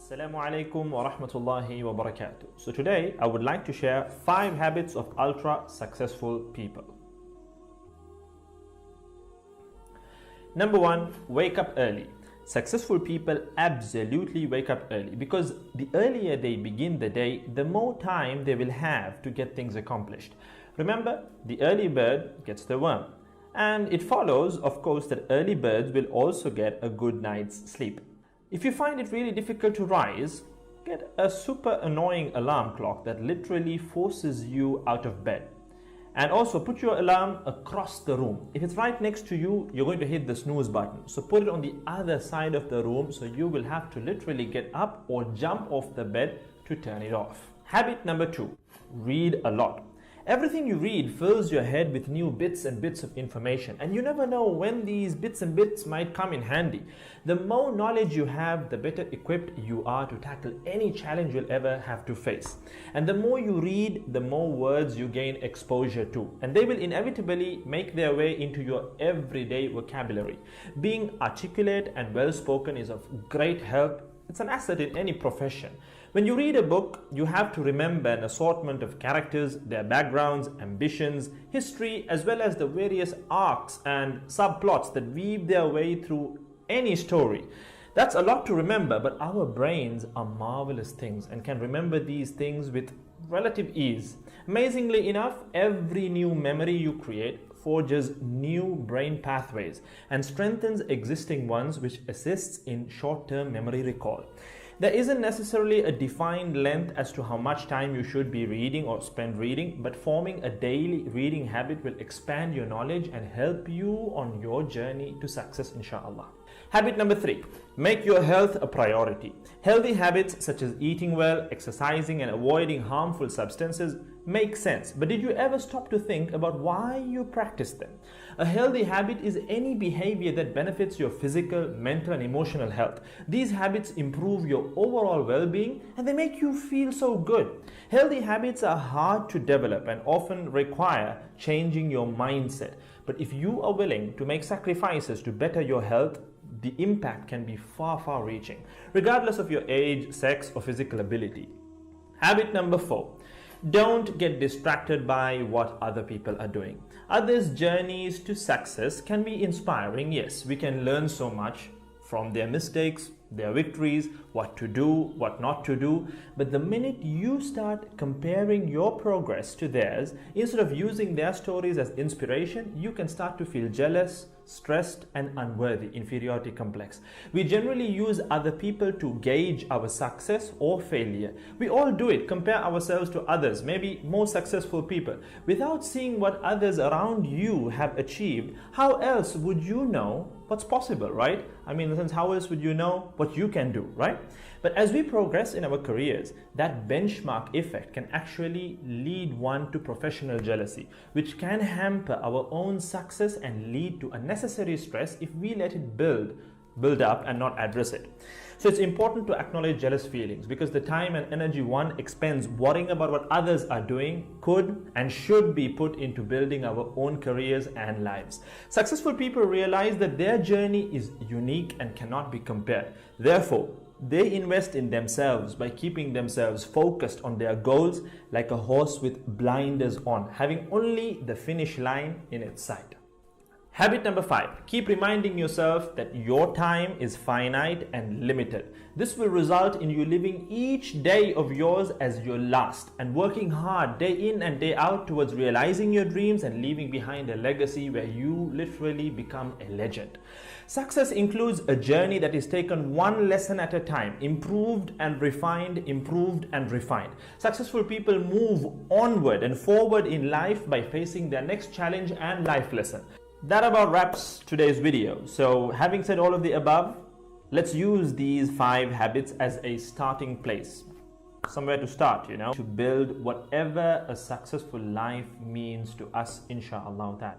Assalamu alaikum wa rahmatullahi wa barakatuh. So today I would like to share 5 habits of ultra successful people. Number 1, wake up early. Successful people absolutely wake up early because the earlier they begin the day, the more time they will have to get things accomplished. Remember, the early bird gets the worm. And it follows, of course, that early birds will also get a good night's sleep. If you find it really difficult to rise, get a super annoying alarm clock that literally forces you out of bed. And also put your alarm across the room. If it's right next to you, you're going to hit the snooze button. So put it on the other side of the room so you will have to literally get up or jump off the bed to turn it off. Habit number 2, read a lot. Everything you read fills your head with new bits and bits of information, and you never know when these bits and bits might come in handy. The more knowledge you have, the better equipped you are to tackle any challenge you'll ever have to face. And the more you read, the more words you gain exposure to, and they will inevitably make their way into your everyday vocabulary. Being articulate and well-spoken is of great help. It's an asset in any profession. When you read a book, you have to remember an assortment of characters, their backgrounds, ambitions, history, as well as the various arcs and subplots that weave their way through any story. That's a lot to remember, but our brains are marvelous things and can remember these things with relative ease. Amazingly enough, every new memory you create forges new brain pathways and strengthens existing ones, which assists in short-term memory recall. There isn't necessarily a defined length as to how much time you should be reading or spend reading, but forming a daily reading habit will expand your knowledge and help you on your journey to success, inshallah. Habit number 3, make your health a priority. Healthy habits such as eating well, exercising, and avoiding harmful substances make sense, but did you ever stop to think about why you practice them? A healthy habit is any behavior that benefits your physical, mental, and emotional health. These habits improve your overall well-being and they make you feel so good. Healthy habits are hard to develop and often require changing your mindset. But if you are willing to make sacrifices to better your health, the impact can be far reaching, regardless of your age, sex, or physical ability. Habit number 4. Don't get distracted by what other people are doing. Others' journeys to success can be inspiring. Yes, we can learn so much from their mistakes, their victories, what to do, what not to do. But the minute you start comparing your progress to theirs, instead of using their stories as inspiration, you can start to feel jealous, stressed, and unworthy, inferiority complex. We generally use other people to gauge our success or failure. We all do it, compare ourselves to others, maybe more successful people. Without seeing what others around you have achieved, how else would you know what's possible, right? I mean, in the sense, how else would you know what you can do, right? But as we progress in our careers, that benchmark effect can actually lead one to professional jealousy, which can hamper our own success and lead to unnecessary stress if we let it build up and not address it. So it's important to acknowledge jealous feelings because the time and energy one expends worrying about what others are doing could and should be put into building our own careers and lives. Successful people realize that their journey is unique and cannot be compared. Therefore, they invest in themselves by keeping themselves focused on their goals like a horse with blinders on, having only the finish line in its sight. Habit number 5, keep reminding yourself that your time is finite and limited. This will result in you living each day of yours as your last and working hard day in and day out towards realizing your dreams and leaving behind a legacy where you literally become a legend. Success includes a journey that is taken one lesson at a time, improved and refined, improved and refined. Successful people move onward and forward in life by facing their next challenge and life lesson. That about wraps today's video. So having said all of the above, let's use these 5 habits as a starting place. Somewhere to start, to build whatever a successful life means to us, inshallah ta'ala.